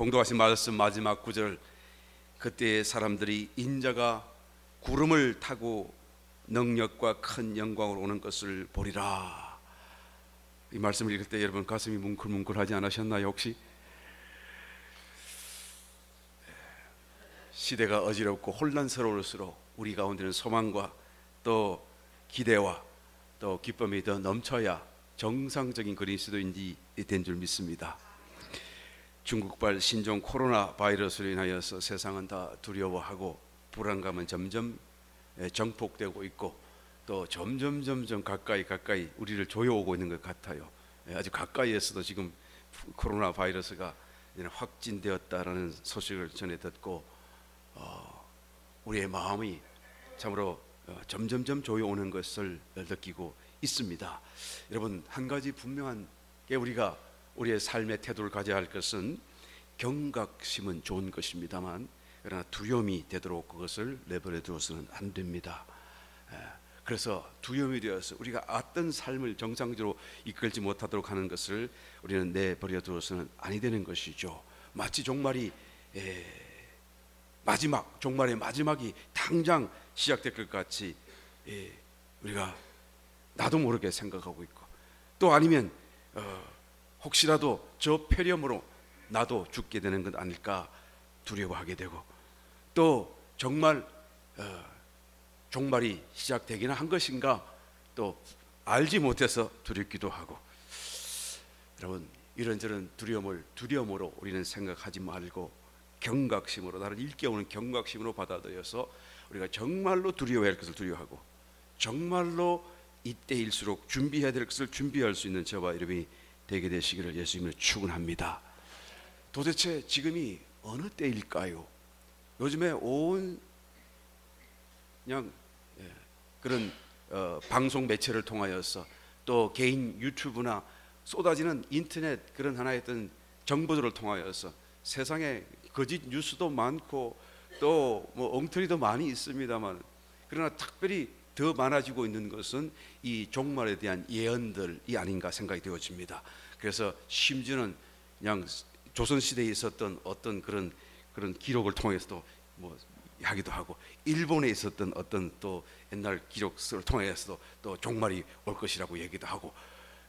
봉독하신 말씀 마지막 구절, 그때의 사람들이 인자가 구름을 타고 능력과 큰 영광으로 오는 것을 보리라. 이 말씀을 읽을 때 여러분 가슴이 뭉클뭉클하지 않으셨나요? 혹시 시대가 어지럽고 혼란스러울수록 우리 가운데는 소망과 또 기대와 또 기쁨이 더 넘쳐야 정상적인 그리스도인이 된 줄 믿습니다. 중국발 신종 코로나 바이러스로 인하여서 세상은 다 두려워하고 불안감은 점점 정폭되고 있고 또 점점 가까이 우리를 조여오고 있는 것 같아요. 아주 가까이에서도 지금 코로나 바이러스가 확진되었다라는 소식을 전해 듣고 우리의 마음이 참으로 점점 조여오는 것을 느끼고 있습니다. 여러분, 한 가지 분명한 게 우리가 우리의 삶의 태도를 가져야 할 것은 경각심은 좋은 것입니다만 그러나 두려움이 되도록 그것을 내버려 두어서는 안 됩니다. 그래서 두려움이 되어서 우리가 어떤 삶을 정상적으로 이끌지 못하도록 하는 것을 우리는 내버려 두어서는 아니 되는 것이죠. 마치 종말이 종말의 마지막이 당장 시작될 것 같이 우리가 나도 모르게 생각하고 있고, 또 아니면 혹시라도 저 폐렴으로 나도 죽게 되는 것 아닐까 두려워하게 되고, 또 정말 종말이 시작되기는 한 것인가 또 알지 못해서 두렵기도 하고. 여러분, 이런저런 두려움으로 우리는 생각하지 말고 경각심으로, 나를 일깨우는 경각심으로 받아들여서 우리가 정말로 두려워해야 할 것을 두려워하고 정말로 이때일수록 준비해야 될 것을 준비할 수 있는 저와 여러분이 되게 되시기를 예수님을 축원합니다. 도대체 지금이 어느 때일까요? 요즘에 온 그냥 그런 방송 매체를 통하여서 또 개인 유튜브나 쏟아지는 인터넷 그런 하나의 어떤 정보들을 통하여서 세상에 거짓 뉴스도 많고 또 뭐 엉터리도 많이 있습니다만, 그러나 특별히 더 많아지고 있는 것은 이 종말에 대한 예언들이 아닌가 생각이 되어집니다. 그래서 심지어는 그냥 조선시대에 있었던 어떤 그런 기록을 통해서도 뭐 하기도 하고, 일본에 있었던 어떤 또 옛날 기록을 통해서도 또 종말이 올 것이라고 얘기도 하고.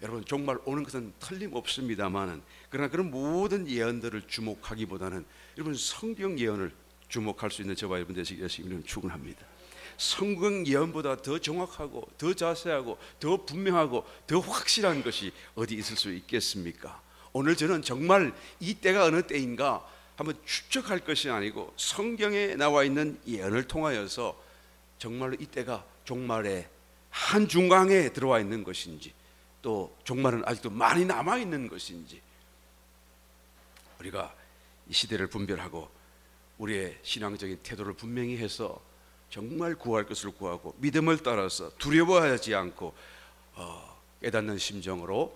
여러분, 종말 오는 것은 틀림없습니다만, 그러나 그런 모든 예언들을 주목하기보다는 여러분 성경 예언을 주목할 수 있는 저와 여러분 되시기를 예수님은 축원합니다. 성경 예언보다 더 정확하고 더 자세하고 더 분명하고 더 확실한 것이 어디 있을 수 있겠습니까? 오늘 저는 정말 이 때가 어느 때인가 한번 추측할 것이 아니고 성경에 나와 있는 예언을 통하여서 정말로 이 때가 종말의 한중강에 들어와 있는 것인지, 또 종말은 아직도 많이 남아 있는 것인지, 우리가 이 시대를 분별하고 우리의 신앙적인 태도를 분명히 해서 정말 구할 것을 구하고 믿음을 따라서 두려워하지 않고 깨닫는 심정으로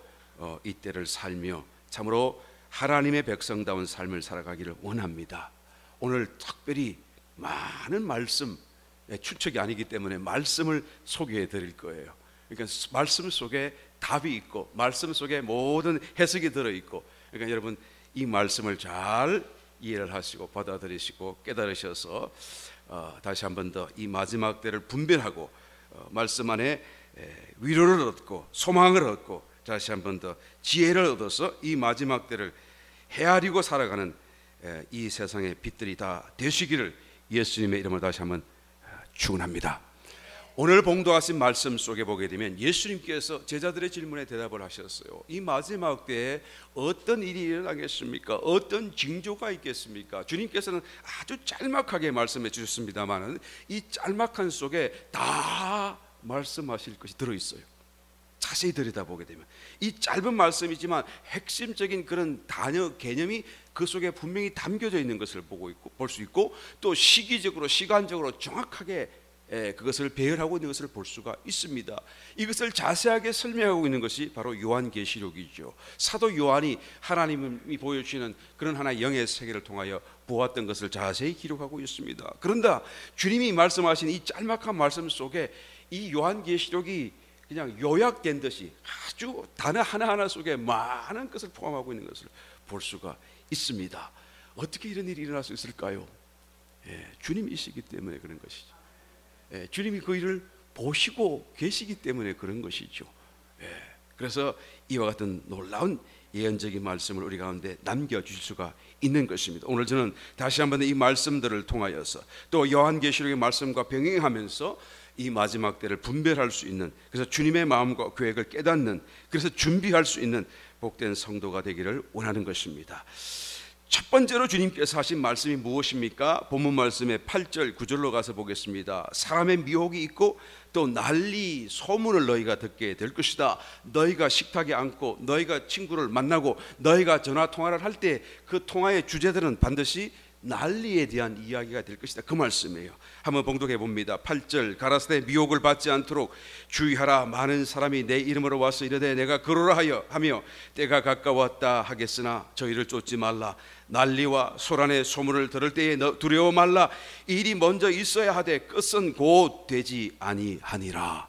이 때를 살며 참으로 하나님의 백성다운 삶을 살아가기를 원합니다. 오늘 특별히 많은 말씀, 추측이 아니기 때문에 말씀을 소개해 드릴 거예요. 그러니까 말씀 속에 답이 있고 말씀 속에 모든 해석이 들어있고, 그러니까 여러분 이 말씀을 잘 이해를 하시고 받아들이시고 깨달으셔서 다시 한 번 더 이 마지막 때를 분별하고 말씀 안에 위로를 얻고 소망을 얻고 다시 한 번 더 지혜를 얻어서 이 마지막 때를 헤아리고 살아가는 이 세상의 빛들이 다 되시기를 예수님의 이름으로 다시 한번 축원합니다. 오늘 봉독하신 말씀 속에 보게 되면 예수님께서 제자들의 질문에 대답을 하셨어요. 이 마지막 때에 어떤 일이 일어나겠습니까? 어떤 징조가 있겠습니까? 주님께서는 아주 짤막하게 말씀해 주셨습니다만 이 짤막한 속에 다 말씀하실 것이 들어있어요. 자세히 들여다보게 되면 이 짧은 말씀이지만 핵심적인 그런 단어 개념이 그 속에 분명히 담겨져 있는 것을 볼 수 있고, 또 시기적으로 시간적으로 정확하게 그것을 배열하고 있는 것을 볼 수가 있습니다. 이것을 자세하게 설명하고 있는 것이 바로 요한계시록이죠. 사도 요한이 하나님이 보여주시는 그런 하나의 영의 세계를 통하여 보았던 것을 자세히 기록하고 있습니다. 그런데 주님이 말씀하신 이 짤막한 말씀 속에 이 요한계시록이 그냥 요약된 듯이 아주 단어 하나하나 속에 많은 것을 포함하고 있는 것을 볼 수가 있습니다. 어떻게 이런 일이 일어날 수 있을까요? 주님이시기 때문에 그런 것이죠. 주님이 그 일을 보시고 계시기 때문에 그런 것이죠. 그래서 이와 같은 놀라운 예언적인 말씀을 우리 가운데 남겨주실 수가 있는 것입니다. 오늘 저는 다시 한번 이 말씀들을 통하여서 또 요한계시록의 말씀과 병행하면서 이 마지막 때를 분별할 수 있는, 그래서 주님의 마음과 계획을 깨닫는, 그래서 준비할 수 있는 복된 성도가 되기를 원하는 것입니다. 첫 번째로 주님께서 하신 말씀이 무엇입니까? 본문 말씀의 8절 9절로 가서 보겠습니다. 사람의 미혹이 있고 또 난리 소문을 너희가 듣게 될 것이다. 너희가 식탁에 앉고 너희가 친구를 만나고 너희가 전화 통화를 할 때 그 통화의 주제들은 반드시 난리에 대한 이야기가 될 것이다. 그 말씀이에요. 한번 봉독해 봅니다. 8절 가라사대 미혹을 받지 않도록 주의하라. 많은 사람이 내 이름으로 와서 이르되 내가 그러라 하며 때가 가까웠다 하겠으나 저희를 쫓지 말라. 난리와 소란의 소문을 들을 때에 두려워 말라. 일이 먼저 있어야 하되 끝은 곧 되지 아니하니라.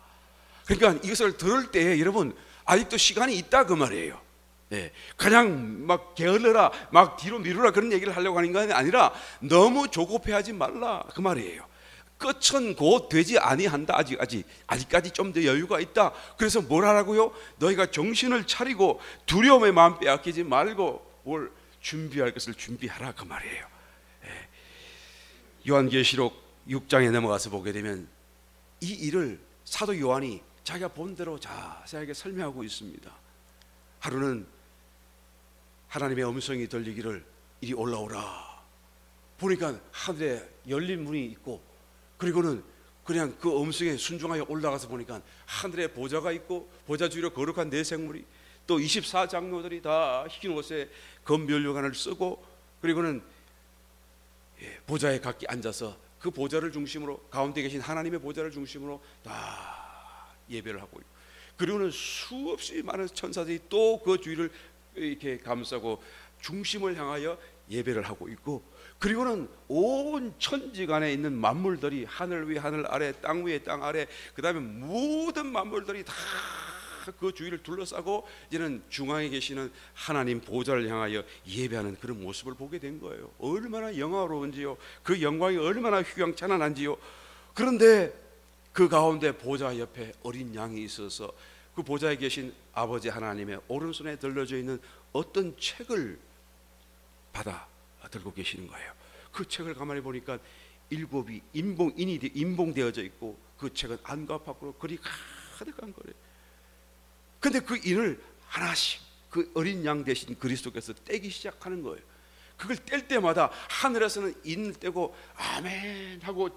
그러니까 이것을 들을 때에 여러분 아직도 시간이 있다 그 말이에요. 그냥 막 게을러라, 막 뒤로 미루라 그런 얘기를 하려고 하는 건 아니라 너무 조급해하지 말라 그 말이에요. 끝은 곧 되지 아니한다. 아직까지 좀 더 여유가 있다. 그래서 뭘 하라고요? 너희가 정신을 차리고 두려움의 마음 빼앗기지 말고 뭘 준비할 것을 준비하라 그 말이에요. 요한계시록 6장에 넘어가서 보게 되면 이 일을 사도 요한이 자기가 본 대로 자세하게 설명하고 있습니다. 하루는 하나님의 음성이 들리기를 이리 올라오라. 보니까 하늘에 열린 문이 있고, 그리고는 그냥 그 음성에 순종하여 올라가서 보니까 하늘에 보좌가 있고 보좌 주위로 거룩한 네 생물이 또 24장로들이 다 흰 옷에 검면류관을 쓰고, 그리고는 보좌에 각기 앉아서 그 보좌를 중심으로 가운데 계신 하나님의 보좌를 중심으로 다 예배를 하고 있고, 그리고는 수없이 많은 천사들이 또 그 주위를 이렇게 감싸고 중심을 향하여 예배를 하고 있고, 그리고는 온 천지간에 있는 만물들이 하늘 위 하늘 아래 땅 위에 땅 아래 그 다음에 모든 만물들이 다 그 주위를 둘러싸고 이제는 중앙에 계시는 하나님 보좌를 향하여 예배하는 그런 모습을 보게 된 거예요. 얼마나 영화로운지요. 그 영광이 얼마나 휘황찬란한지요. 그런데 그 가운데 보좌 옆에 어린 양이 있어서 그 보좌에 계신 아버지 하나님의 오른손에 들려져 있는 어떤 책을 받아 들고 계시는 거예요. 그 책을 가만히 보니까 일곱이 인봉되어져 있고 그 책은 안과 밖으로 글이 가득한 거예요. 근데 그 인을 하나씩 그 어린 양 대신 그리스도께서 떼기 시작하는 거예요. 그걸 뗄 때마다 하늘에서는 인을 떼고 아멘 하고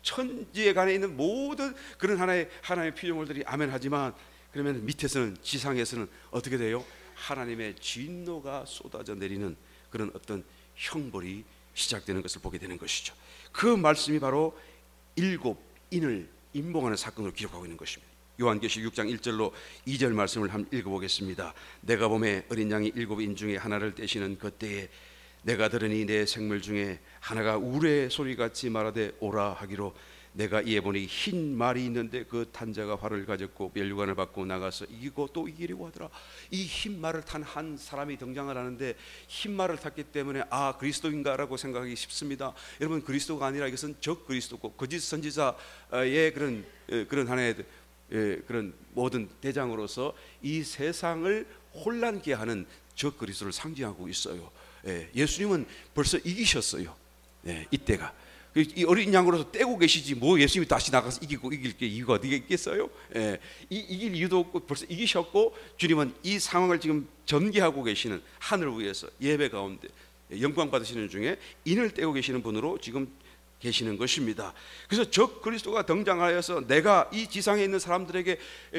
천지에 간에 있는 모든 그런 하나님의 피조물들이 아멘 하지만, 그러면 밑에서는 지상에서는 어떻게 돼요? 하나님의 진노가 쏟아져 내리는 그런 어떤 형벌이 시작되는 것을 보게 되는 것이죠. 그 말씀이 바로 일곱 인을 인봉하는 사건으로 기록하고 있는 것입니다. 요한계시록 6장 1절로 2절 말씀을 한번 읽어보겠습니다. 내가 보매 어린 양이 일곱 인 중에 하나를 떼시는 그때에 내가 들으니 내 생물 중에 하나가 우레 소리같이 말하되 오라 하기로, 내가 이에 보니 흰 말이 있는데 그 탄 자가 활을 가졌고 면류관을 받고 나가서 이기고 또 이기려고 하더라. 이 흰 말을 탄 한 사람이 등장을 하는데, 흰 말을 탔기 때문에 그리스도인가라고 생각하기 쉽습니다. 여러분, 그리스도가 아니라 이것은 적 그리스도고 거짓 선지자의 그런 하나의 그런 모든 대장으로서 이 세상을 혼란케 하는 적 그리스도를 상징하고 있어요. 예수님은 벌써 이기셨어요. 이때가 이 어린 양으로서 떼고 계시지 뭐 예수님이 다시 나가서 이길 게 이유가 어디 있겠어요? 이길 이유도 없고 벌써 이기셨고, 주님은 이 상황을 지금 전개하고 계시는 하늘 위에서 예배 가운데 영광 받으시는 중에 인을 떼고 계시는 분으로 지금 계시는 것입니다. 그래서 적 그리스도가 등장하여서 내가 이 지상에 있는 사람들에게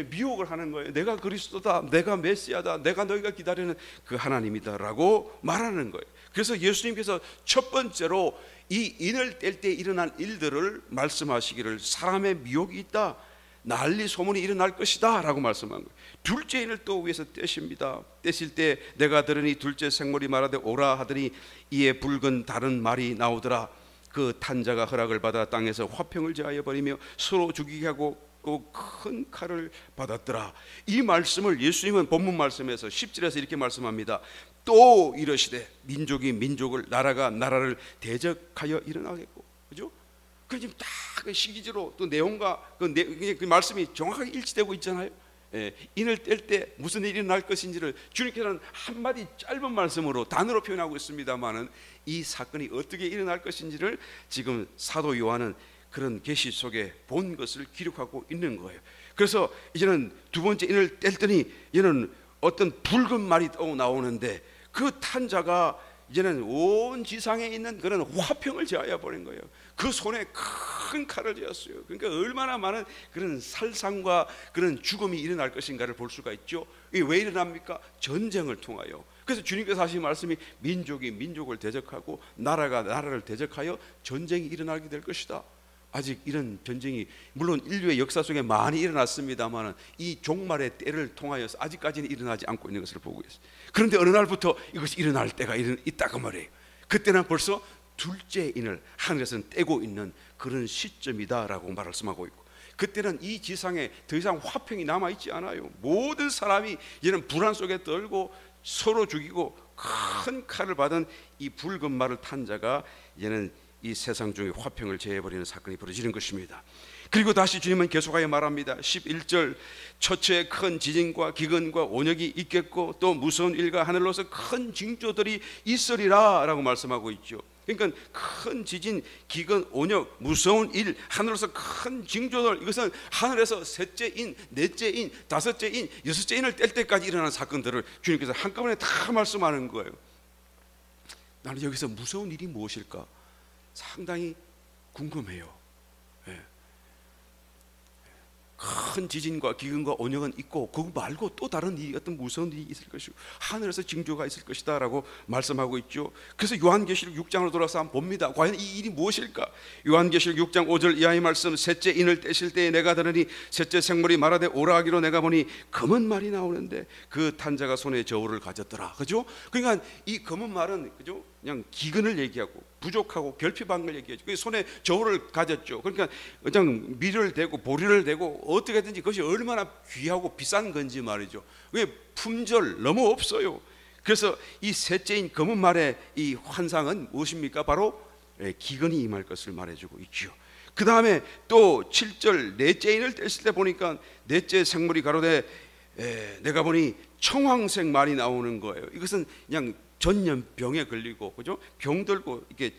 미혹을 하는 거예요. 내가 그리스도다, 내가 메시아다, 내가 너희가 기다리는 그 하나님이다 라고 말하는 거예요. 그래서 예수님께서 첫 번째로 이 인을 뗄 때 일어난 일들을 말씀하시기를, 사람의 미혹이 있다, 난리 소문이 일어날 것이다 라고 말씀한 거예요. 둘째 인을 또 위에서 떼십니다. 떼실 때 내가 들으니 둘째 생물이 말하되 오라 하더니 이에 붉은 다른 말이 나오더라. 그 탄자가 허락을 받아 땅에서 화평을 제하여 버리며 서로 죽이게 하고 또 큰 칼을 받았더라. 이 말씀을 예수님은 본문 말씀에서 10절에서 이렇게 말씀합니다. 또 이러시되 민족이 민족을, 나라가 나라를 대적하여 일어나겠고, 그죠? 그 지금 딱 그 시기적으로 또 내용과 그 말씀이 정확하게 일치되고 있잖아요. 예, 인을 뗄 때 무슨 일이 일어날 것인지를 주님께서는 한마디 짧은 말씀으로 단어로 표현하고 있습니다만은 이 사건이 어떻게 일어날 것인지를 지금 사도 요한은 그런 계시 속에 본 것을 기록하고 있는 거예요. 그래서 이제는 두 번째 인을 뗄더니 이제는 어떤 붉은 말이 나오는데 그 탄자가 이제는 온 지상에 있는 그런 화평을 제하여 버린 거예요. 그 손에 큰 칼을 쥐었어요. 그러니까 얼마나 많은 그런 살상과 그런 죽음이 일어날 것인가를 볼 수가 있죠. 이게 왜 일어납니까? 전쟁을 통하여. 그래서 주님께서 하신 말씀이 민족이 민족을 대적하고 나라가 나라를 대적하여 전쟁이 일어나게 될 것이다. 아직 이런 전쟁이 물론 인류의 역사 속에 많이 일어났습니다만 이 종말의 때를 통하여서 아직까지는 일어나지 않고 있는 것을 보고 있어요. 그런데 어느 날부터 이것이 일어날 때가 있다고 말해요. 그때는 벌써 둘째 인을 하늘에서는 떼고 있는 그런 시점이다라고 말씀하고 있고, 그때는 이 지상에 더 이상 화평이 남아있지 않아요. 모든 사람이 이제는 불안 속에 떨고 서로 죽이고 큰 칼을 받은 이 붉은 말을 탄 자가 이제는 이 세상 중에 화평을 제해버리는 사건이 벌어지는 것입니다. 그리고 다시 주님은 계속하여 말합니다. 11절 첫째 큰 지진과 기근과 온역이 있겠고 또 무서운 일과 하늘로서 큰 징조들이 있으리라 라고 말씀하고 있죠. 그러니까 큰 지진, 기근, 온역, 무서운 일, 하늘로서 큰 징조들, 이것은 하늘에서 셋째 인, 넷째 인, 다섯째 인, 여섯째 인을 뗄 때까지 일어나는 사건들을 주님께서 한꺼번에 다 말씀하는 거예요. 나는 여기서 무서운 일이 무엇일까 상당히 궁금해요. 예. 큰 지진과 기근과 온역은 있고 그거 말고 또 다른 일이, 어떤 무서운 일이 있을 것이고 하늘에서 징조가 있을 것이다 라고 말씀하고 있죠. 그래서 요한계시록 6장으로 돌아서 한번 봅니다. 과연 이 일이 무엇일까? 요한계시록 6장 5절 이하의 말씀, 셋째 인을 떼실 때에 내가 들으니 셋째 생물이 말하되 오라 하기로 내가 보니 검은 말이 나오는데 그 탄자가 손에 저울을 가졌더라. 그죠? 그러니까 이 검은 말은, 그죠? 그냥 기근을 얘기하고 부족하고 결핍한 걸 얘기하죠. 그 손에 저울을 가졌죠. 그러니까 그냥 밀을 대고 보리를 대고 어떻게든지 그것이 얼마나 귀하고 비싼 건지 말이죠. 왜 품절 너무 없어요. 그래서 이 셋째인 검은 말의 이 환상은 무엇입니까? 바로 기근이 임할 것을 말해주고 있죠. 그 다음에 또 7절 넷째 인을 뗐을 때 보니까 넷째 생물이 가로되 내가 보니 청황색 말이 나오는 거예요. 이것은 그냥 전염병에 걸리고, 그죠? 병들고 이게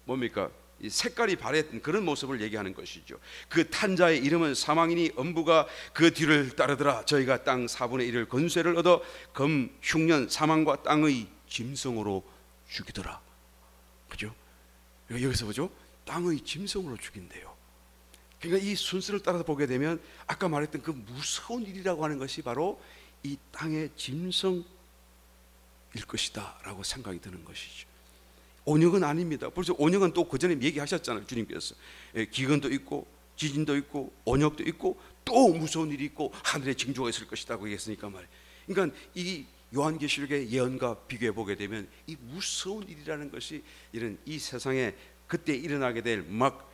뭡니까? 이 색깔이 바랬던 그런 모습을 얘기하는 것이죠. 그 탄자의 이름은 사망이니 엄부가 그 뒤를 따르더라. 저희가 땅 4분의 1을 권세를 얻어 검, 흉년, 사망과 땅의 짐승으로 죽이더라. 그죠? 여기서 보죠? 땅의 짐승으로 죽인대요. 그러니까 이 순서를 따라서 보게 되면 아까 말했던 그 무서운 일이라고 하는 것이 바로 이 땅의 짐승 일 것이다 라고 생각이 드는 것이죠. 온역은 아닙니다. 벌써 온역은 또 그 전에 얘기하셨잖아요. 주님께서 기근도 있고 지진도 있고 온역도 있고 또 무서운 일이 있고 하늘에 징조가 있을 것이라고 얘기했으니까 말이에요. 그러니까 이 요한계시록의 예언과 비교해 보게 되면 이 무서운 일이라는 것이 이런 이 세상에 그때 일어나게 될 막,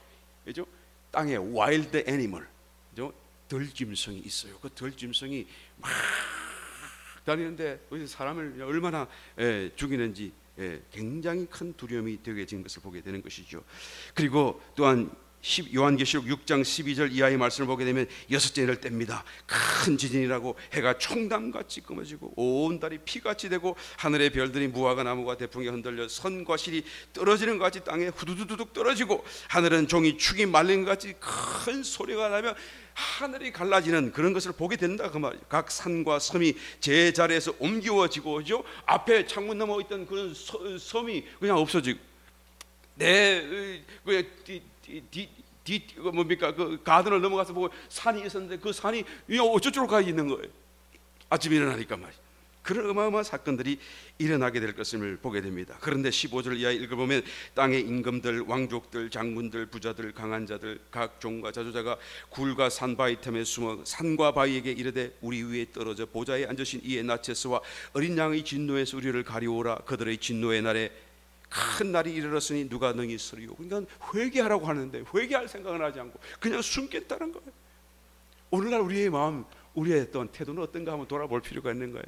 그죠? 땅에 와일드 애니멀, 그죠? 들짐승이 있어요. 그 들짐승이 막 다니는데 사람을 얼마나 죽이는지 굉장히 큰 두려움이 되게 진 것을 보게 되는 것이죠. 그리고 또한 요한계시록 6장 12절 이하의 말씀을 보게 되면 여섯째 인을 뗍니다. 큰 지진이라고 해가 총담같이 검어지고 온 달이 피같이 되고 하늘의 별들이 무화과 나무가 대풍에 흔들려 선과 실이 떨어지는 것 같이 땅에 후두두둑 떨어지고 하늘은 종이 축이 말린 것 같이 큰 소리가 나며 하늘이 갈라지는 그런 것을 보게 된다 그 말이죠. 각 산과 섬이 제 자리에서 옮겨지고, 그죠? 앞에 창문 넘어 있던 그런 섬이 그냥 없어지고, 뭡니까? 그 가든을 넘어가서 보고 산이 있었는데 그 산이 어쩌쪽으로 가 있는 거예요. 아침에 일어나니까 말이죠. 그런 어마어마한 사건들이 일어나게 될 것을 보게 됩니다. 그런데 15절 이하 읽어보면 땅의 임금들, 왕족들, 장군들, 부자들, 강한 자들, 각 종과 자주자가 굴과 산 바위 틈에 숨어 산과 바위에게 이르되 우리 위에 떨어져 보좌에 앉으신 이의 나체스와 어린 양의 진노에서 우리를 가리오라. 그들의 진노의 날에 큰 날이 이르렀으니 누가 능히 서리요. 그러니까 회개하라고 하는데 회개할 생각은 하지 않고 그냥 숨겠다는 거예요. 오늘날 우리의 마음, 우리의 어떤 태도는 어떤가 한번 돌아볼 필요가 있는 거예요.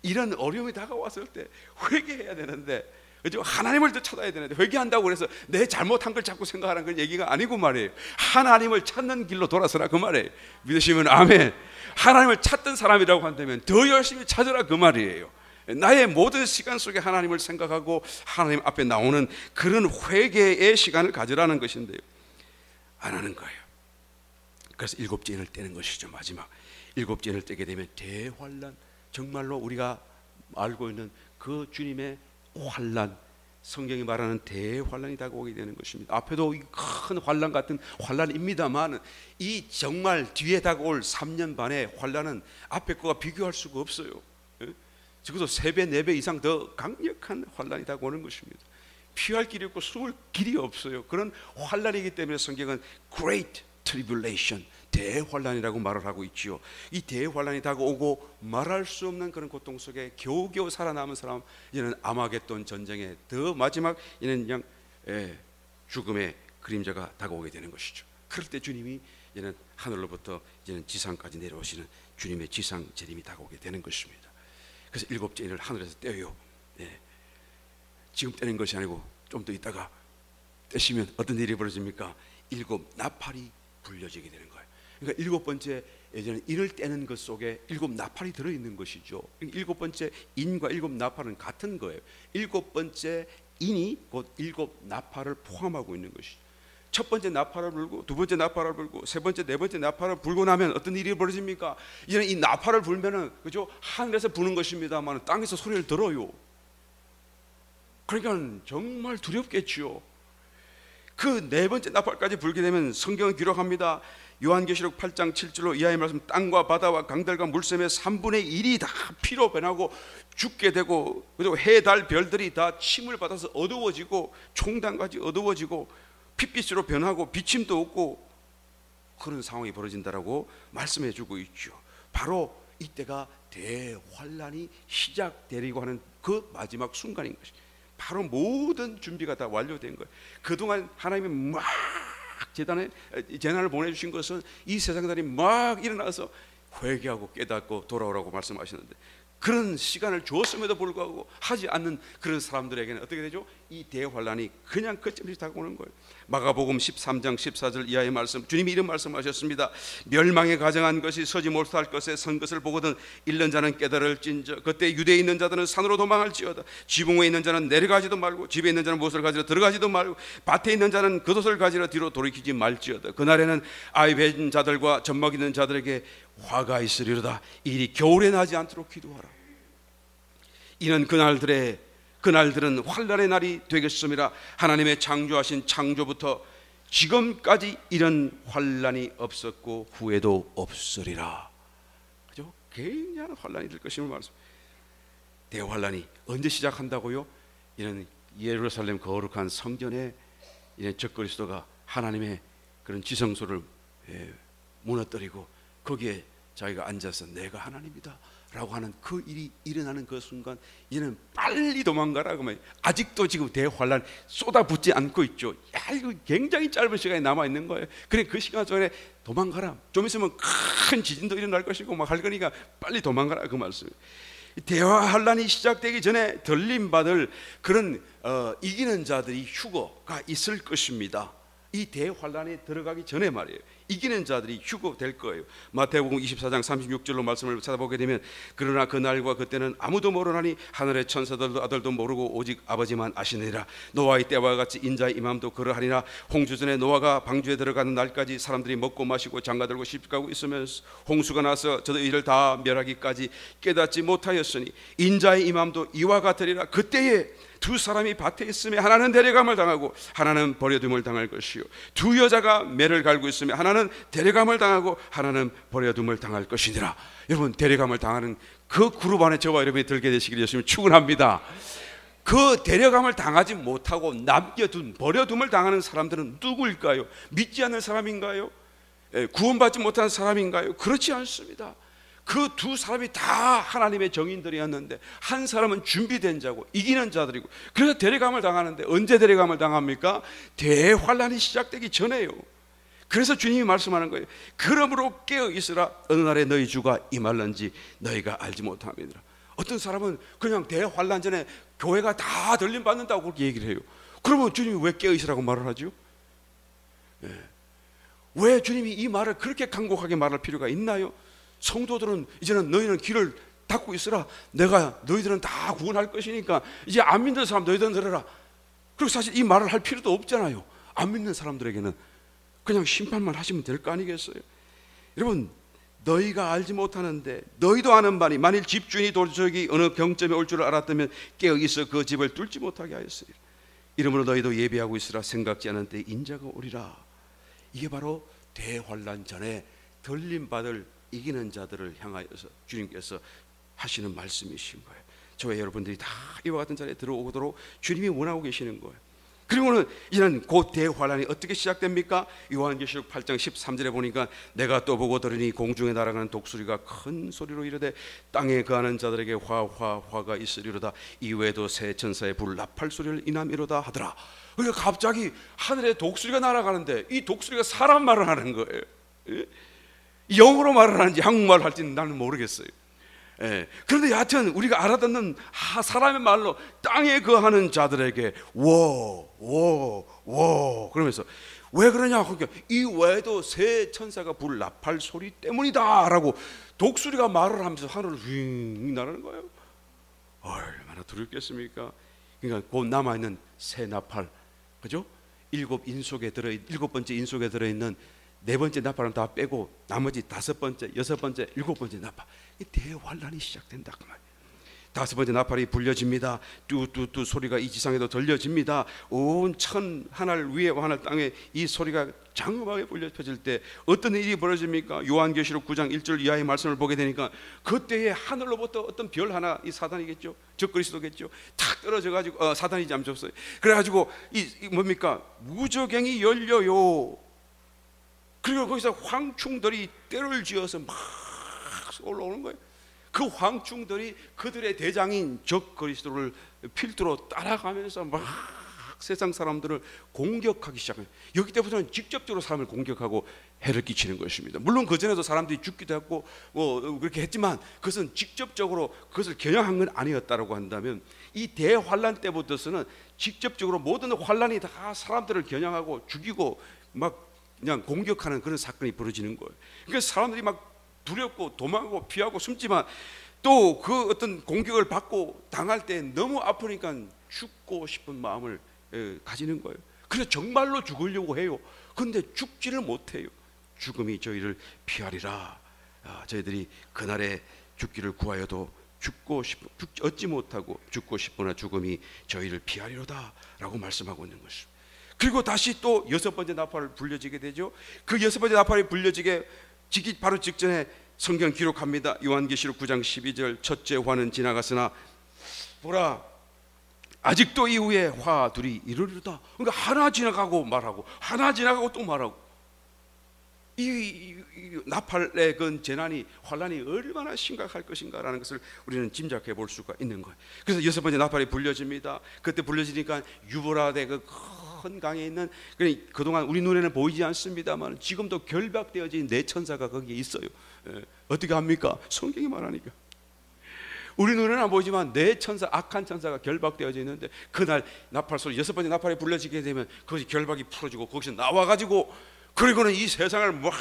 이런 어려움이 다가왔을 때 회개해야 되는데, 그죠? 하나님을 더 찾아야 되는데, 회개한다고 해서 내 잘못한 걸 자꾸 생각하는 그 얘기가 아니고 말이에요. 하나님을 찾는 길로 돌아서라 그 말이에요. 믿으시면 아멘. 하나님을 찾던 사람이라고 한다면 더 열심히 찾으라 그 말이에요. 나의 모든 시간 속에 하나님을 생각하고 하나님 앞에 나오는 그런 회개의 시간을 가지라는 것인데요, 안 하는 거예요. 그래서 일곱째 인을 떼는 것이죠. 마지막 일곱째 인을 떼게 되면 대환란, 정말로 우리가 알고 있는 그 주님의 환란, 성경이 말하는 대환란이 다가오게 되는 것입니다. 앞에도 큰 환란 같은 환란입니다만, 이 정말 뒤에 다가올 3년 반의 환란은 앞에 거와 비교할 수가 없어요. 적어도 3배, 4배 이상 더 강력한 환란이 다가오는 것입니다. 피할 길이 없고 숨을 길이 없어요. 그런 환란이기 때문에 성경은 Great Tribulation, 대환란이라고 말을 하고 있지요. 이 대환란이 다가오고 말할 수 없는 그런 고통 속에 겨우겨우 살아남은 사람, 이는 아마겟돈 전쟁의 더 마지막, 이는 그냥 죽음의 그림자가 다가오게 되는 것이죠. 그럴 때 주님이 이제는 하늘로부터 이제는 지상까지 내려오시는 주님의 지상 재림이 다가오게 되는 것입니다. 그래서 일곱째 인을 하늘에서 떼어요. 지금 떼는 것이 아니고 좀 더 있다가 떼시면 어떤 일이 벌어집니까? 일곱 나팔이 불려지게 되는 거예요. 그러니까 일곱 번째 예전에 인을 떼는 것 속에 일곱 나팔이 들어있는 것이죠. 일곱 번째 인과 일곱 나팔은 같은 거예요. 일곱 번째 인이 곧 일곱 나팔을 포함하고 있는 것이죠. 첫 번째 나팔을 불고, 두 번째 나팔을 불고, 세 번째, 네 번째 나팔을 불고 나면 어떤 일이 벌어집니까? 이제는 이 나팔을 불면은, 그죠? 하늘에서 부는 것입니다만 땅에서 소리를 들어요. 그러니까 정말 두렵겠지요. 그 네 번째 나팔까지 불게 되면 성경은 기록합니다. 요한계시록 8장 7절로 이하의 말씀, 땅과 바다와 강들과 물샘의 3분의 1이 다 피로 변하고 죽게 되고, 그리고 해, 달, 별들이 다 침을 받아서 어두워지고 총단까지 어두워지고 핏빛으로 변하고 비침도 없고 그런 상황이 벌어진다라고 말씀해 주고 있죠. 바로 이때가 대환란이 시작되리고 하는 그 마지막 순간인 것입니다. 바로 모든 준비가 다 완료된 거예요. 그동안 하나님이 막 재난을 보내주신 것은 이 세상 사람이 막 일어나서 회개하고 깨닫고 돌아오라고 말씀하시는데, 그런 시간을 주었음에도 불구하고 하지 않는 그런 사람들에게는 어떻게 되죠? 이 대환란이 그냥 끝없이 다가오는 거예요. 마가복음 13장 14절 이하의 말씀, 주님이 이런 말씀하셨습니다. 멸망에 가정한 것이 서지 못할 것에 선 것을 보거든 1년 자는 깨달을진저 그때 유대에 있는 자들은 산으로 도망할지어다. 지붕에 있는 자는 내려가지도 말고, 집에 있는 자는 무엇을 가지러 들어가지도 말고, 밭에 있는 자는 겉옷을 가지러 뒤로 돌이키지 말지어다. 그날에는 아이 뵌 자들과 젖먹 있는 자들에게 화가 있으리로다. 이 일이 겨울에 나지 않도록 기도하라. 이는 그날들은 환란의 날이 되겠음이라. 하나님의 창조하신 창조부터 지금까지 이런 환란이 없었고 후에도 없으리라. 그죠? 굉장한 환란이 될 것임을 말씀. 대환란이 언제 시작한다고요? 이는 예루살렘 거룩한 성전에 적그리스도가 하나님의 그런 지성소를 무너뜨리고 거기에 자기가 앉아서 내가 하나님이다 라고 하는 그 일이 일어나는 그 순간, 이는 빨리 도망가라. 그러면 아직도 지금 대환란 쏟아붓지 않고 있죠. 야, 이거 굉장히 짧은 시간이 남아 있는 거예요. 그래, 그 시간 전에 도망가라. 좀 있으면 큰 지진도 일어날 것이고 막 할 거니까 빨리 도망가라 그 말씀. 대환란이 시작되기 전에 들림받을 그런 이기는 자들이 휴거가 있을 것입니다. 이 대환란에 들어가기 전에 말이에요. 이기는 자들이 휴거될 거예요. 마태복음 24장 36절로 말씀을 찾아보게 되면, 그러나 그날과 그때는 아무도 모르나니 하늘의 천사들도 아들도 모르고 오직 아버지만 아시느니라. 노아의 때와 같이 인자의 임함도 그러하리라. 홍수전에 노아가 방주에 들어가는 날까지 사람들이 먹고 마시고 장가들고 시집가고 있으면서 홍수가 나서 저도 이를 다 멸하기까지 깨닫지 못하였으니 인자의 임함도 이와 같으리라. 그때에 두 사람이 밭에 있으며 하나는 데려감을 당하고 하나는 버려둠을 당할 것이요, 두 여자가 매를 갈고 있으며 하나는 데려감을 당하고 하나는 버려둠을 당할 것이니라. 여러분, 데려감을 당하는 그 그룹 안에 저와 여러분이 들게 되시길 예수님 축원합니다. 그 데려감을 당하지 못하고 남겨둔, 버려둠을 당하는 사람들은 누구일까요? 믿지 않는 사람인가요? 구원받지 못한 사람인가요? 그렇지 않습니다. 그 두 사람이 다 하나님의 정인들이었는데 한 사람은 준비된 자고 이기는 자들이고, 그래서 데려감을 당하는데 언제 데려감을 당합니까? 대환란이 시작되기 전에요. 그래서 주님이 말씀하는 거예요. 그러므로 깨어 있으라. 어느 날에 너희 주가 임할런지 너희가 알지 못함이니라. 어떤 사람은 그냥 대환란 전에 교회가 다 들림 받는다고 그렇게 얘기를 해요. 그러면 주님이 왜 깨어 있으라고 말을 하죠? 왜 주님이 이 말을 그렇게 간곡하게 말할 필요가 있나요? 성도들은 이제는 너희는 귀를 닫고 있으라. 내가 너희들은 다 구원할 것이니까 이제 안 믿는 사람 너희들은 들어라. 그리고 사실 이 말을 할 필요도 없잖아요. 안 믿는 사람들에게는 그냥 심판만 하시면 될 거 아니겠어요? 여러분, 너희가 알지 못하는데 너희도 아는 바니 만일 집주인이 도적이 어느 경점에 올 줄을 알았다면 깨어 있어 그 집을 뚫지 못하게 하였으리. 이러므로 너희도 예비하고 있으라. 생각지 않은 때 인자가 오리라. 이게 바로 대환란 전에 들림받을 이기는 자들을 향하여서 주님께서 하시는 말씀이신 거예요. 저와 여러분들이 다 이와 같은 자리에 들어오도록 주님이 원하고 계시는 거예요. 그리고는 이런 곧 대환란이 어떻게 시작됩니까? 요한계시록 8장 13절에 보니까 내가 또 보고 들으니 공중에 날아가는 독수리가 큰 소리로 이르되 땅에 거하는 자들에게 화가 있으리로다. 이외에도 새 천사의 불 나팔 소리를 인함이로다 하더라. 그러니까 갑자기 하늘에 독수리가 날아가는데 이 독수리가 사람 말을 하는 거예요. 영어로 말을 하는지 한국말을 할지는 나는 모르겠어요. 그런데 여하튼 우리가 알아듣는 사람의 말로 땅에 거하는 자들에게 워 그러면서 왜 그러냐? 그러니까 이 외에도 새 천사가 불 나팔 소리 때문이다 라고 독수리가 말을 하면서 하늘을 윙 나르는 거예요. 얼마나 두렵겠습니까? 그러니까 곧 남아있는 새 나팔, 그죠? 일곱 번째 인속에 들어있는 네 번째 나팔은 다 빼고 나머지 다섯 번째, 여섯 번째, 일곱 번째 나팔, 이 대환란이 시작된다 그 말이에요. 다섯 번째 나팔이 불려집니다. 뚜뚜뚜 소리가 이 지상에도 들려집니다. 온 천 하늘 위에와 하늘 땅에 이 소리가 장엄하게 불려펴질 때 어떤 일이 벌어집니까? 요한계시록 9장 1절 이하의 말씀을 보게 되니까 그때에 하늘로부터 어떤 별 하나, 이 사단이겠죠, 적그리스도겠죠, 탁 떨어져 가지고 사단이 잠셨어요. 그래가지고 이 뭡니까? 무저갱이 열려요. 그리고 거기서 황충들이 떼를 지어서 막 올라오는 거예요. 그 황충들이 그들의 대장인 적그리스도를 필두로 따라가면서 막 세상 사람들을 공격하기 시작해요. 여기 때부터는 직접적으로 사람을 공격하고 해를 끼치는 것입니다. 물론 그전에도 사람들이 죽기도 했고 그렇게 했지만 그것은 직접적으로 그것을 겨냥한 건 아니었다고 한다면 이 대환란 때부터서는 직접적으로 모든 환란이 다 사람들을 겨냥하고 죽이고 막 그냥 공격하는 그런 사건이 벌어지는 거예요. 그러니까 사람들이 막 두렵고 도망하고 피하고 숨지만 또 그 어떤 공격을 받고 당할 때 너무 아프니까 죽고 싶은 마음을 가지는 거예요. 그래서 정말로 죽으려고 해요. 그런데 죽지를 못해요. 죽음이 저희를 피하리라. 저희들이 그날에 죽기를 구하여도 얻지 못하고 죽고 싶으나 죽음이 저희를 피하리로다 라고 말씀하고 있는 것입니다. 그리고 다시 또 여섯 번째 나팔을 불려지게 되죠. 그 여섯 번째 나팔이 불려지기 바로 직전에 성경 기록합니다. 요한계시록 9장 12절 첫째 화는 지나갔으나 보라 아직도 이후에 화 둘이 이르리로다. 그러니까 하나 지나가고 말하고 하나 지나가고 또 말하고 이 나팔의 그 재난이 환란이 얼마나 심각할 것인가라는 것을 우리는 짐작해 볼 수가 있는 거예요. 그래서 여섯 번째 나팔이 불려집니다. 그때 불려지니까 유브라데 그 큰 강에 있는 그동안 우리 눈에는 보이지 않습니다만 지금도 결박되어진 네 천사가 거기에 있어요. 어떻게 합니까? 성경이 말하니까. 우리 눈에는 안 보이지만 네 천사, 악한 천사가 결박되어져 있는데 그날 나팔 소리 여섯 번째 나팔이 불려지게 되면 그것이 결박이 풀어지고 거기서 나와가지고 그리고는 이 세상을 막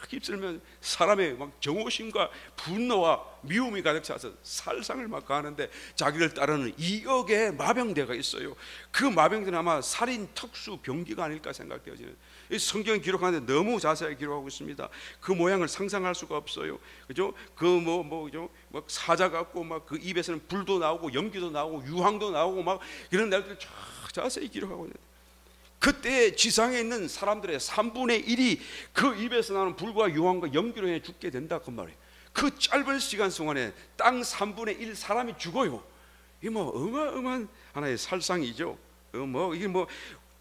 휩쓸면 사람의 막 정오심과 분노와 미움이 가득 차서 살상을 막 가하는데 자기를 따르는 2억의 마병대가 있어요. 그 마병대는 아마 살인 특수 병기가 아닐까 생각되어지는, 성경이 기록하는데 너무 자세하게 기록하고 있습니다. 그 모양을 상상할 수가 없어요. 그죠? 그 그죠? 막 사자 같고 막 그 입에서는 불도 나오고 연기도 나오고 유황도 나오고 막 이런 날들 쫙 자세히 기록하고 있는데 그때 지상에 있는 사람들의 3분의 1이 그 입에서 나오는 불과 유황과 연기로 인해 죽게 된다 그 말이에요. 그 짧은 시간 동안에 땅 3분의 1 사람이 죽어요. 이게 뭐 어마어마한 하나의 살상이죠. 이게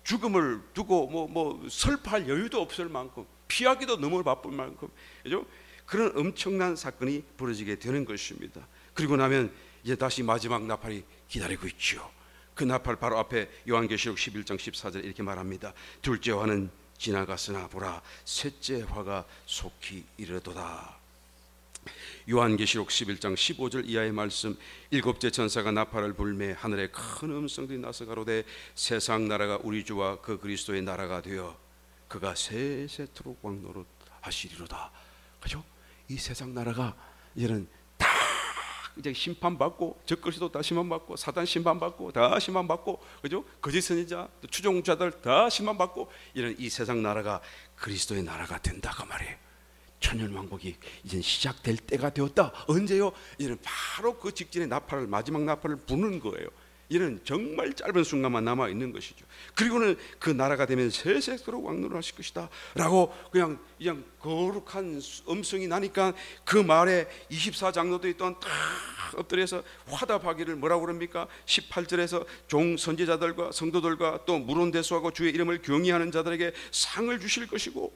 죽음을 두고 설파할 여유도 없을 만큼 피하기도 너무 바쁠 만큼, 그죠? 그런 엄청난 사건이 벌어지게 되는 것입니다. 그리고 나면 이제 다시 마지막 나팔이 기다리고 있죠. 그 나팔 바로 앞에 요한계시록 11장 14절 이렇게 말합니다. 둘째 화는 지나갔으나 보라 셋째 화가 속히 이르도다. 요한계시록 11장 15절 이하의 말씀, 일곱째 천사가 나팔을 불매 하늘에 큰 음성들이 나서 가로되 세상 나라가 우리 주와 그 그리스도의 나라가 되어 그가 세세토록 왕노릇 하시리로다. 그죠? 이 세상 나라가 이제는 다 이제 심판받고, 적그리스도 다 심판받고, 사단 심판받고, 다 심판받고, 그죠? 거짓 선지자, 추종자들 다 심판받고, 이런 이 세상 나라가 그리스도의 나라가 된다 그 말이에요. 천년왕국이 이제 시작될 때가 되었다. 언제요? 이제는 바로 그 직전에 나팔을, 마지막 나팔을 부는 거예요. 이는 정말 짧은 순간만 남아 있는 것이죠. 그리고는 그 나라가 되면 세세토록 왕노를 하실 것이다 라고 그냥 거룩한 음성이 나니까 그 말에 24장로들이 또한 다 엎드려서 화답하기를 뭐라고 그럽니까? 18절에서 종 선지자들과 성도들과 또 물론대수하고 주의 이름을 경외하는 자들에게 상을 주실 것이고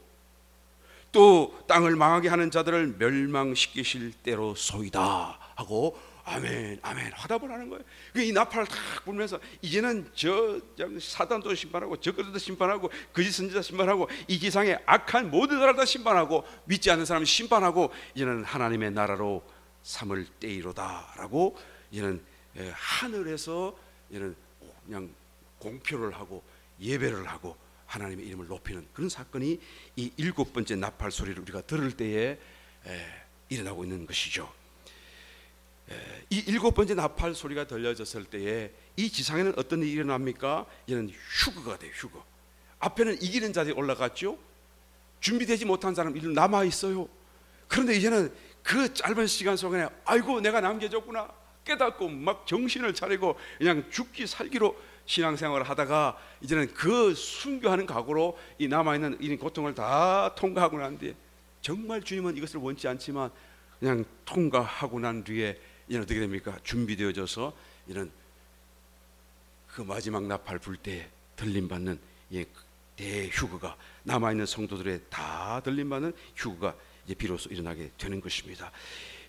또 땅을 망하게 하는 자들을 멸망시키실 때로 소이다 하고 아멘 아멘 화답을 하는 거예요. 이 나팔을 탁 불면서 이제는 저 사단도 심판하고 적그리스도도 심판하고 거짓 선지자 심판하고 이 지상의 악한 모든 나라를 다 심판하고 믿지 않는 사람 심판하고 이제는 하나님의 나라로 삼을 때이로다 라고 이제는 하늘에서 이제는 그냥 공표를 하고 예배를 하고 하나님의 이름을 높이는 그런 사건이 이 일곱 번째 나팔 소리를 우리가 들을 때에 일어나고 있는 것이죠. 이 일곱 번째 나팔 소리가 들려졌을 때에 이 지상에는 어떤 일이 일어납니까? 이는 휴거가 돼요. 휴거. 앞에는 이기는 자들이 올라갔죠. 준비되지 못한 사람 일은 남아 있어요. 그런데 이제는 그 짧은 시간 속에 아이고 내가 남겨졌구나 깨닫고 막 정신을 차리고 그냥 죽기 살기로 신앙생활을 하다가 이제는 그 순교하는 각오로 이 남아있는 이 고통을 다 통과하고 난 뒤에 정말 주님은 이것을 원치 않지만 그냥 통과하고 난 뒤에 이제는 어떻게 됩니까? 준비되어져서 이런 그 마지막 나팔 불 때 들림받는 대휴거가 남아있는 성도들의 다 들림받는 휴거가 이제 비로소 일어나게 되는 것입니다.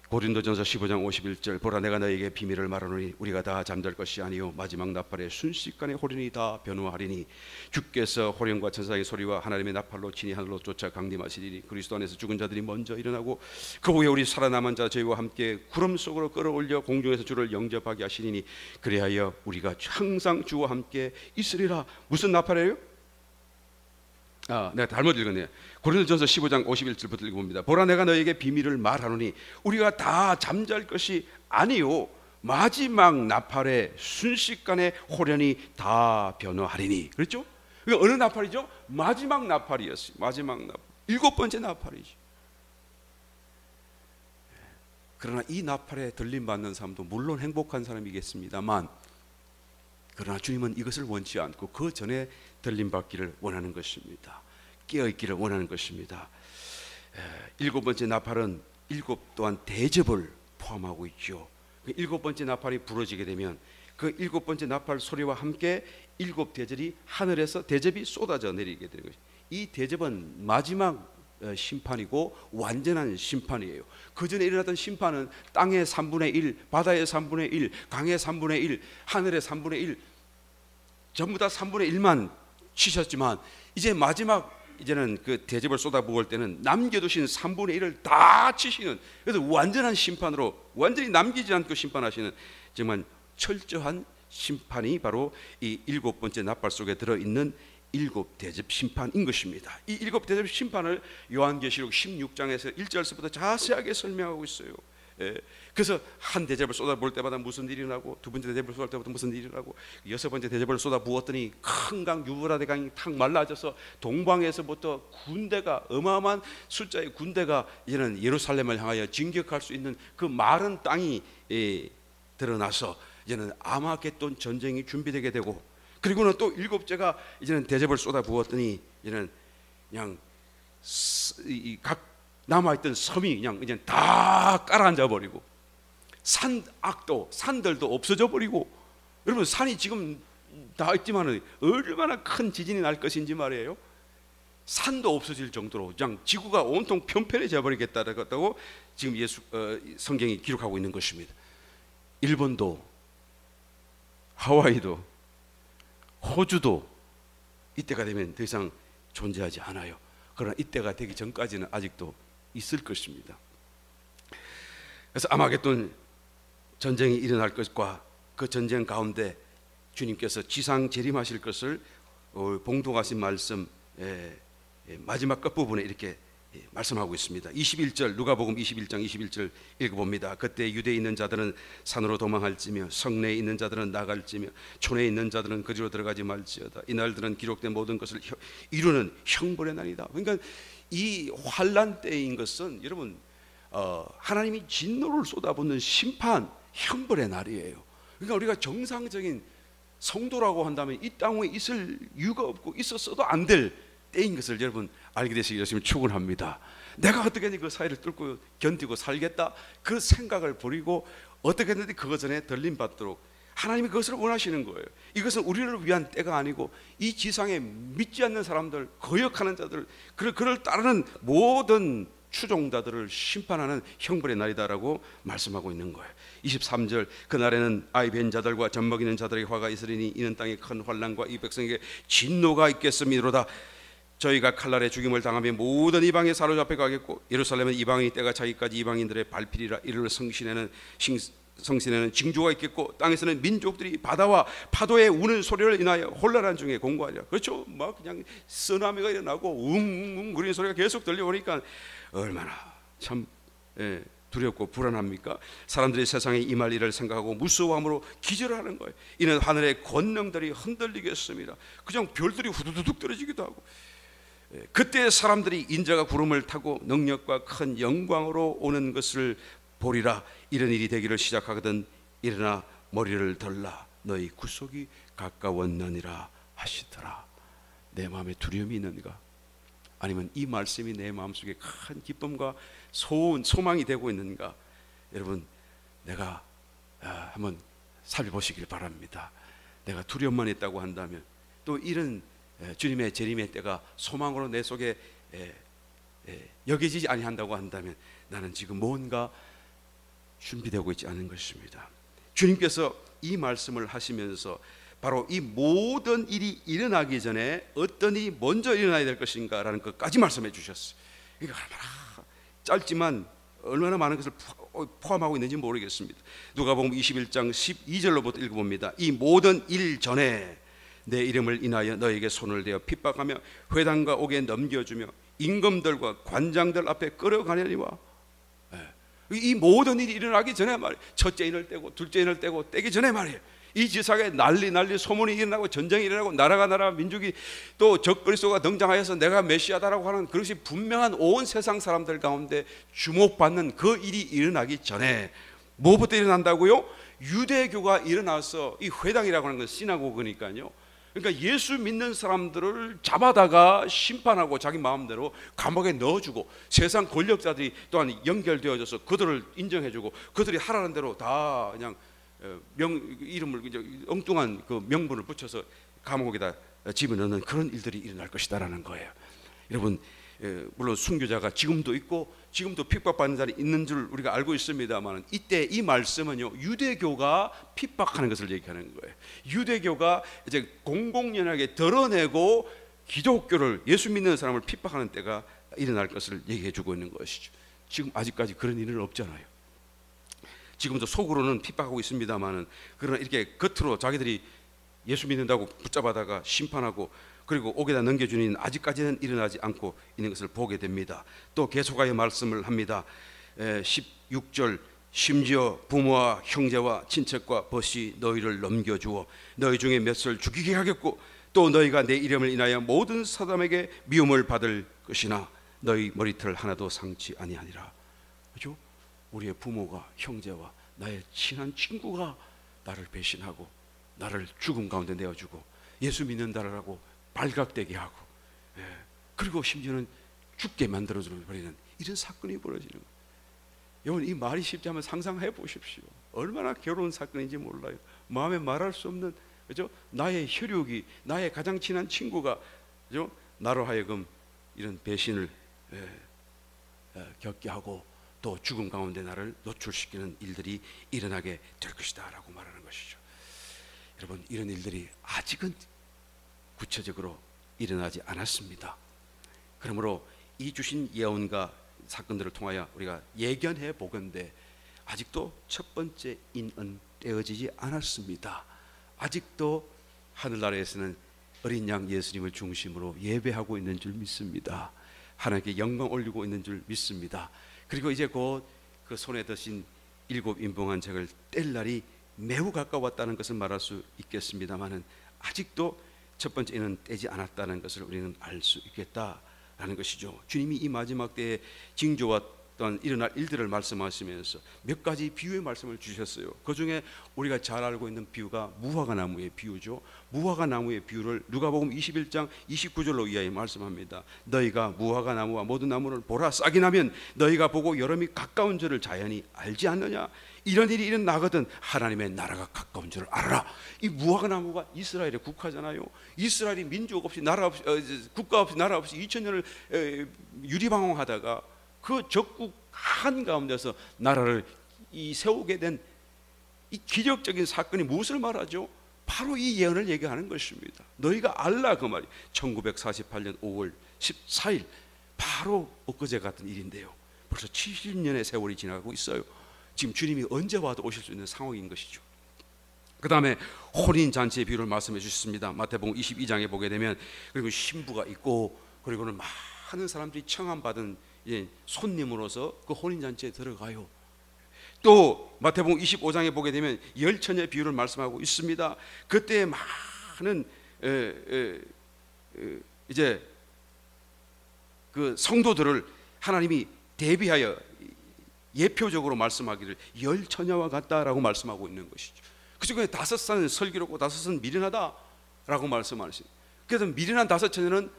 고린도전서 15장 51절 보라 내가 너에게 비밀을 말하노니 우리가 다 잠들 것이 아니요 마지막 나팔에 순식간에 호련이 다 변화하리니 주께서 호련과 천사의 소리와 하나님의 나팔로 친히 하늘로 쫓아 강림하시리니 그리스도 안에서 죽은 자들이 먼저 일어나고 그 후에 우리 살아남은 자 저희와 함께 구름 속으로 끌어올려 공중에서 주를 영접하게 하시리니 그리하여 우리가 항상 주와 함께 있으리라. 무슨 나팔이에요? 내가 잘못 읽었네요. 고린도전서 15장 51절부터 읽어봅니다. 보라 내가 너에게 비밀을 말하노니 우리가 다 잠잘 것이 아니요 마지막 나팔에 순식간에 호련히 다 변화하리니. 그렇죠? 그러니까 어느 나팔이죠? 마지막 나팔이었어요. 마지막 나팔, 일곱 번째 나팔이죠. 그러나 이 나팔에 들림받는 사람도 물론 행복한 사람이겠습니다만 그러나 주님은 이것을 원치 않고 그 전에 들림받기를 원하는 것입니다. 깨어있기를 원하는 것입니다. 일곱 번째 나팔은 일곱 또한 대접을 포함하고 있죠. 일곱 번째 나팔이 부러지게 되면 그 일곱 번째 나팔 소리와 함께 일곱 대접이 하늘에서 대접이 쏟아져 내리게 되는 것입니다. 이 대접은 마지막 심판이고 완전한 심판이에요. 그 전에 일어났던 심판은 땅의 3분의 1, 바다의 3분의 1, 강의 3분의 1, 하늘의 3분의 1 전부 다 3분의 1만 치셨지만 이제 마지막 이제는 그 대접을 쏟아부을 때는 남겨두신 3분의 1을 다 치시는, 그래서 완전한 심판으로 완전히 남기지 않고 심판하시는 정말 철저한 심판이 바로 이 일곱 번째 나팔 속에 들어있는 일곱 대접 심판인 것입니다. 이 일곱 대접 심판을 요한계시록 16장에서 1절부터 자세하게 설명하고 있어요. 그래서 한 대접을 쏟아부을 때마다 무슨 일이 나고 두 번째 대접을 쏟아부을 때마다 무슨 일이 나고 여섯 번째 대접을 쏟아부었더니 큰 강 유브라데 강이 탁 말라져서 동방에서부터 군대가 어마어마한 숫자의 군대가 이제는 예루살렘을 향하여 진격할 수 있는 그 마른 땅이 드러나서 이제는 아마겟돈 전쟁이 준비되게 되고 그리고는 또 일곱째가 이제는 대접을 쏟아부었더니 이제는 그냥 각 남아있던 섬이 그냥 이제 다 깔아앉아 버리고 산들도 없어져 버리고 여러분 산이 지금 다 있지만 얼마나 큰 지진이 날 것인지 말이에요. 산도 없어질 정도로 그냥 지구가 온통 편편해져 버리겠다고 지금 성경이 기록하고 있는 것입니다. 일본도, 하와이도, 호주도 이때가 되면 더 이상 존재하지 않아요. 그러나 이때가 되기 전까지는 아직도 있을 것입니다. 그래서 아마겟돈 전쟁이 일어날 것과 그 전쟁 가운데 주님께서 지상 재림하실 것을 봉독하신 말씀 마지막 끝부분에 이렇게 말씀하고 있습니다. 21절, 누가복음 21장 21절 읽어봅니다. 그때 유대에 있는 자들은 산으로 도망할지며 성내에 있는 자들은 나갈지며 촌에 있는 자들은 그리로 들어가지 말지어다. 이날들은 기록된 모든 것을 이루는 형벌의 날이다. 그러니까 이 환난 때인 것은 여러분 하나님이 진노를 쏟아붓는 심판, 형벌의 날이에요. 그러니까 우리가 정상적인 성도라고 한다면 이 땅 위에 있을 이유가 없고 있었어도 안 될 때인 것을 여러분 알게 되시기 열심히 축원합니다. 내가 어떻게든 그 사이를 뚫고 견디고 살겠다 그 생각을 버리고 어떻게 했는데 그것 전에 덜림 받도록 하나님이 그것을 원하시는 거예요. 이것은 우리를 위한 때가 아니고 이 지상에 믿지 않는 사람들, 거역하는 자들, 그를 따르는 모든 추종자들을 심판하는 형벌의 날이다라고 말씀하고 있는 거예요. 23절, 그날에는 아이 뵌 자들과 젖 먹이는 자들에게 화가 있으리니 이는 땅에 큰 환난과 이 백성에게 진노가 있겠음이로다. 저희가 칼날에 죽임을 당하며 모든 이방에 사로잡혀 가겠고 예루살렘은 이방인 때가 차기까지 이방인들의 발필이라. 이를 성신에는 징조가 있겠고 땅에서는 민족들이 바다와 파도의 우는 소리를 인하여 혼란한 중에 공고하리라. 그렇죠? 막 그냥 쓰나미가 일어나고 웅웅 거리는 소리가 계속 들려오니까 얼마나 참 두렵고 불안합니까? 사람들이 세상에 임할 일을 생각하고 무서워함으로 기절하는 거예요. 이는 하늘의 권능들이 흔들리겠습니다. 그냥 별들이 후두둑 떨어지기도 하고. 그때 사람들이 인자가 구름을 타고 능력과 큰 영광으로 오는 것을 보리라. 이런 일이 되기를 시작하거든 일어나 머리를 들라. 너희 구속이 가까웠느니라 하시더라. 내 마음에 두려움이 있는가? 아니면 이 말씀이 내 마음속에 큰 기쁨과 소망이 되고 있는가? 여러분 내가 한번 살펴보시길 바랍니다. 내가 두려움만 있다고 한다면 또 이런 주님의 재림의 때가 소망으로 내 속에 여겨지지 아니한다고 한다면 나는 지금 뭔가 준비되고 있지 않은 것입니다. 주님께서 이 말씀을 하시면서 바로 이 모든 일이 일어나기 전에 어떤 일이 먼저 일어나야 될 것인가 라는 것까지 말씀해 주셨어요. 그러니까 얼마나 짧지만 얼마나 많은 것을 포함하고 있는지 모르겠습니다. 누가복음 21장 12절로부터 읽어봅니다. 이 모든 일 전에 내 이름을 인하여 너에게 손을 대어 핍박하며 회당과 옥에 넘겨주며 임금들과 관장들 앞에 끌어가려니와. 이 모든 일이 일어나기 전에 말이에요. 첫째 인을 떼고 둘째 인을 떼고 떼기 전에 말이에요. 이 지상에 난리 소문이 일어나고 전쟁이 일어나고 나라가 민족이 또 적그리스도가 등장하여서 내가 메시아다라고 하는 그것이 분명한 온 세상 사람들 가운데 주목받는 그 일이 일어나기 전에 뭐부터 일어난다고요? 유대교가 일어나서 이 회당이라고 하는 건 시나고그니까요. 그러니까 예수 믿는 사람들을 잡아다가 심판하고 자기 마음대로 감옥에 넣어주고 세상 권력자들이 또한 연결되어져서 그들을 인정해주고 그들이 하라는 대로 다 그냥 이름을 엉뚱한 그 명분을 붙여서 감옥에다 집어넣는 그런 일들이 일어날 것이다라는 거예요. 여러분 물론 순교자가 지금도 있고 지금도 핍박받는 자리 있는 줄 우리가 알고 있습니다만 이때 이 말씀은요 유대교가 핍박하는 것을 얘기하는 거예요. 유대교가 이제 공공연하게 드러내고 기독교를 예수 믿는 사람을 핍박하는 때가 일어날 것을 얘기해주고 있는 것이죠. 지금 아직까지 그런 일은 없잖아요. 지금도 속으로는 핍박하고 있습니다만은 그러나 이렇게 겉으로 자기들이 예수 믿는다고 붙잡아다가 심판하고 그리고 옥에다 넘겨주는 일은 아직까지는 일어나지 않고 있는 것을 보게 됩니다. 또 계속하여 말씀을 합니다. 16절 심지어 부모와 형제와 친척과 벗이 너희를 넘겨주어 너희 중에 몇을 죽이게 하겠고 또 너희가 내 이름을 인하여 모든 사람에게 미움을 받을 것이나 너희 머리털 하나도 상치 아니하니라. 그렇죠? 우리의 부모가 형제와 나의 친한 친구가 나를 배신하고 나를 죽음 가운데 내어주고 예수 믿는다라고 발각되게 하고 그리고 심지어는 죽게 만들어버리는 이런 사건이 벌어지는 거예요. 여러분 이 말이 쉽지 않으면 상상해 보십시오. 얼마나 괴로운 사건인지 몰라요. 마음에 말할 수 없는 그죠? 나의 혈육이 나의 가장 친한 친구가 그죠? 나로 하여금 이런 배신을 겪게 하고 또 죽음 가운데 나를 노출시키는 일들이 일어나게 될 것이다 라고 말하는 것이죠. 여러분, 이런 일들이 아직은 구체적으로 일어나지 않았습니다. 그러므로 이 주신 예언과 사건들을 통하여 우리가 예견해 보건대 아직도 첫 번째 인은 떼어지지 않았습니다. 아직도 하늘나라에서는 어린 양 예수님을 중심으로 예배하고 있는 줄 믿습니다. 하나님께 영광 올리고 있는 줄 믿습니다. 그리고 이제 곧 그 손에 드신 7 인봉한 책을 뗄 날이 매우 가까웠다는 것을 말할 수 있겠습니다만은 아직도 첫 번째 인은 떼지 않았다는 것을 우리는 알 수 있겠다라는 것이죠. 주님이 이 마지막 때에 징조왔던 일어날 일들을 말씀하시면서 몇 가지 비유의 말씀을 주셨어요. 그 중에 우리가 잘 알고 있는 비유가 무화과 나무의 비유죠. 무화과 나무의 비유를 누가복음 21장 29절로 이하에 말씀합니다. 너희가 무화과 나무와 모든 나무를 보라. 싹이 나면 너희가 보고 여름이 가까운 줄을 자연히 알지 않느냐. 이런 일이 일어나거든 하나님의 나라가 가까운 줄을 알아라. 이 무화과 나무가 이스라엘의 국화잖아요. 이스라엘이 민족 없이 나라 없이 국가 없이 나라 없이 2000년을 유리방황하다가 그 적국 한 가운데서 나라를 세우게 된 이 기적적인 사건이 무엇을 말하죠? 바로 이 예언을 얘기하는 것입니다. 너희가 알라 그 말이 1948년 5월 14일 바로 엊그제 같은 일인데요. 벌써 70년의 세월이 지나가고 있어요. 지금 주님이 언제 와도 오실 수 있는 상황인 것이죠. 그 다음에 혼인잔치의 비유를 말씀해 주셨습니다. 마태복음 22장에 보게 되면 그리고 신부가 있고 그리고는 많은 사람들이 청함받은 손님으로서 그 혼인잔치에 들어가요. 또 마태복음 25장에 보게 되면 열처녀의 비유를 말씀하고 있습니다. 그때 많은 이제 그 성도들을 하나님이 대비하여 예표적으로 말씀하기를 열처녀와 같다라고 말씀하고 있는 것이죠. 그 중에 5은 슬기롭고 5은 미련하다라고 말씀하시죠. 그래서 미련한 5 처녀는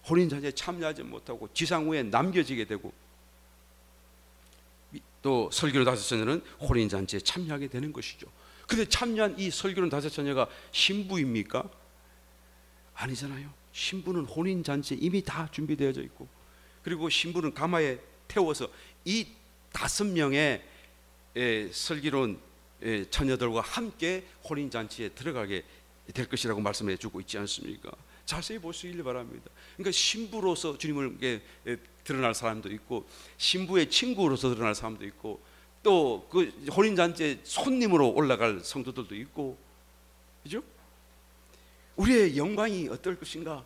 혼인잔치에 참여하지 못하고 지상 위에 남겨지게 되고 또 슬기로운 5 처녀는 혼인잔치에 참여하게 되는 것이죠. 그런데 참여한 이 슬기로운 5 처녀가 신부입니까? 아니잖아요. 신부는 혼인잔치에 이미 다 준비되어져 있고 그리고 신부는 가마에 태워서 이 5명의 슬기로운 처녀들과 함께 혼인잔치에 들어가게 될 것이라고 말씀해 주고 있지 않습니까? 자세히 보시길 바랍니다. 그러니까 신부로서 주님을 드러날 사람도 있고 신부의 친구로서 드러날 사람도 있고 또 그 혼인잔치에 손님으로 올라갈 성도들도 있고, 그죠? 우리의 영광이 어떨 것인가,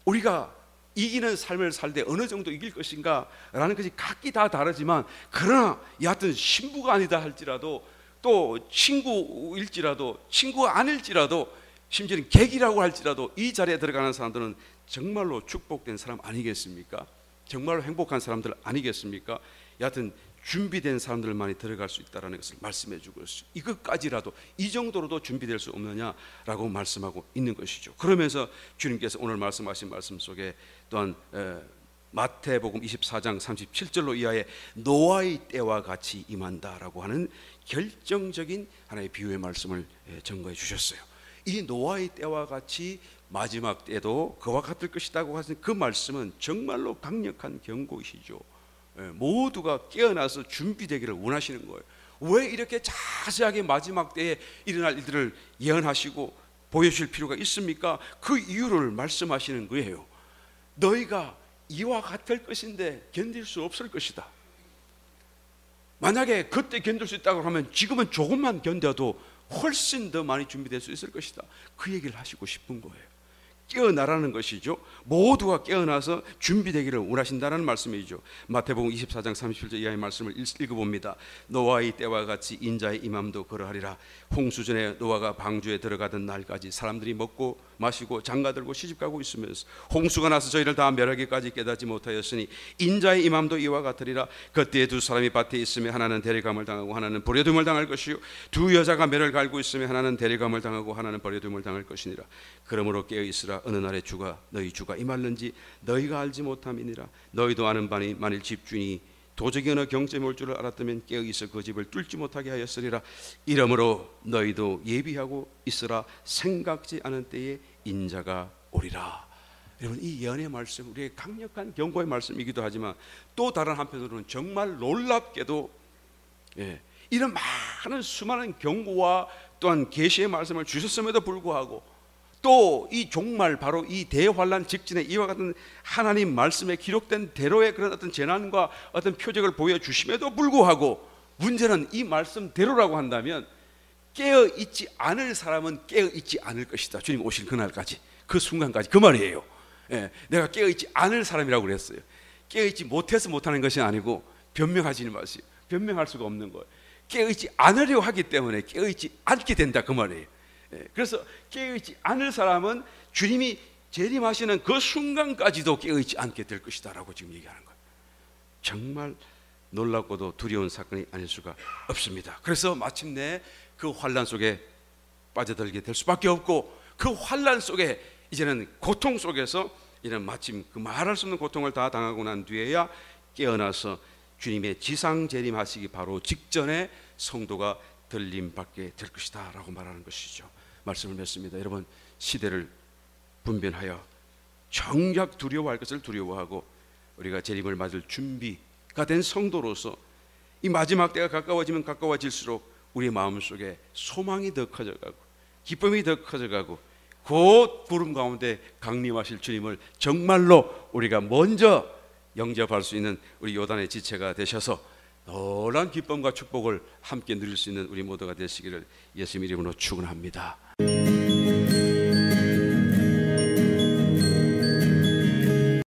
우리가 이기는 삶을 살 때 어느 정도 이길 것인가 라는 것이 각기 다 다르지만, 그러나 여하튼 신부가 아니다 할지라도 또 친구일지라도 친구가 아닐지라도 심지어는 객이라고 할지라도 이 자리에 들어가는 사람들은 정말로 축복된 사람 아니겠습니까? 정말로 행복한 사람들 아니겠습니까? 여하튼 준비된 사람들만이 들어갈 수 있다는 것을 말씀해 주고 있어요. 이것까지라도 이 정도로도 준비될 수 없느냐라고 말씀하고 있는 것이죠. 그러면서 주님께서 오늘 말씀하신 말씀 속에 또한 마태복음 24장 37절로 이하에 노아의 때와 같이 임한다라고 하는 결정적인 하나의 비유의 말씀을 전거해 주셨어요. 이 노아의 때와 같이 마지막 때도 그와 같을 것이라고 하신 그 말씀은 정말로 강력한 경고이시죠. 모두가 깨어나서 준비되기를 원하시는 거예요. 왜 이렇게 자세하게 마지막 때에 일어날 일들을 예언하시고 보여주실 필요가 있습니까? 그 이유를 말씀하시는 거예요. 너희가 이와 같을 것인데 견딜 수 없을 것이다. 만약에 그때 견딜 수 있다고 하면 지금은 조금만 견뎌도 훨씬 더 많이 준비될 수 있을 것이다. 그 얘기를 하시고 싶은 거예요. 깨어나라는 것이죠. 모두가 깨어나서 준비되기를 원하신다는 말씀이죠. 마태복음 24장 37절 이하의 말씀을 읽어봅니다. 노아의 때와 같이 인자의 임함도 그러하리라. 홍수 전에 노아가 방주에 들어가던 날까지 사람들이 먹고 마시고 장가들고 시집가고 있으면서 홍수가 나서 저희를 다 멸하기까지 깨닫지 못하였으니 인자의 임함도 이와 같으리라. 그때에 두 사람이 밭에 있으며 하나는 데려감을 당하고 하나는 버려둠을 당할 것이요 두 여자가 매를 갈고 있으며 하나는 데려감을 당하고 하나는 버려둠을 당할 것이니라. 그러므로 깨어 있으라. 어느 날에 너희 주가 임할는지 너희가 알지 못함이니라. 너희도 아는 바니 만일 집주인이 도적이 어느 경점에 올 줄을 알았다면 깨어 있어 그 집을 뚫지 못하게 하였으리라. 이러므로 너희도 예비하고 있으라. 생각지 않은 때에 인자가 오리라. 여러분, 이 예언의 말씀, 우리의 강력한 경고의 말씀이기도 하지만 또 다른 한편으로는 정말 놀랍게도 이런 많은 수많은 경고와 또한 계시의 말씀을 주셨음에도 불구하고 또 이 종말, 바로 이 대환란 직전에 이와 같은 하나님 말씀에 기록된 대로의 그런 어떤 재난과 어떤 표적을 보여주심에도 불구하고 문제는 이 말씀대로라고 한다면 깨어 있지 않을 사람은 깨어 있지 않을 것이다. 주님 오실 그날까지, 그 순간까지, 그 말이에요. 내가 깨어 있지 않을 사람이라고 그랬어요. 깨어 있지 못해서 못하는 것이 아니고 변명하지 마세요. 변명할 수가 없는 거예요. 깨어 있지 않으려고 하기 때문에 깨어 있지 않게 된다, 그 말이에요. 그래서 깨어 있지 않을 사람은 주님이 재림하시는 그 순간까지도 깨어 있지 않게 될 것이다라고 지금 얘기하는 거예요. 정말 놀랍고도 두려운 사건이 아닐 수가 없습니다. 그래서 마침내 그 환란 속에 빠져들게 될 수밖에 없고, 그 환란 속에 이제는 고통 속에서 이는 마침 그 말할 수 없는 고통을 다 당하고 난 뒤에야 깨어나서 주님의 지상 재림하시기 바로 직전에 성도가 들림받게 될 것이다 라고 말하는 것이죠. 말씀을 맺습니다. 여러분, 시대를 분별하여 정작 두려워할 것을 두려워하고 우리가 재림을 맞을 준비가 된 성도로서 이 마지막 때가 가까워지면 가까워질수록 우리의 마음속에 소망이 더 커져가고 기쁨이 더 커져가고 곧 구름 가운데 강림하실 주님을 정말로 우리가 먼저 영접할 수 있는 우리 요단의 지체가 되셔서 놀라운 기쁨과 축복을 함께 누릴 수 있는 우리 모두가 되시기를 예수님 이름으로 축원합니다.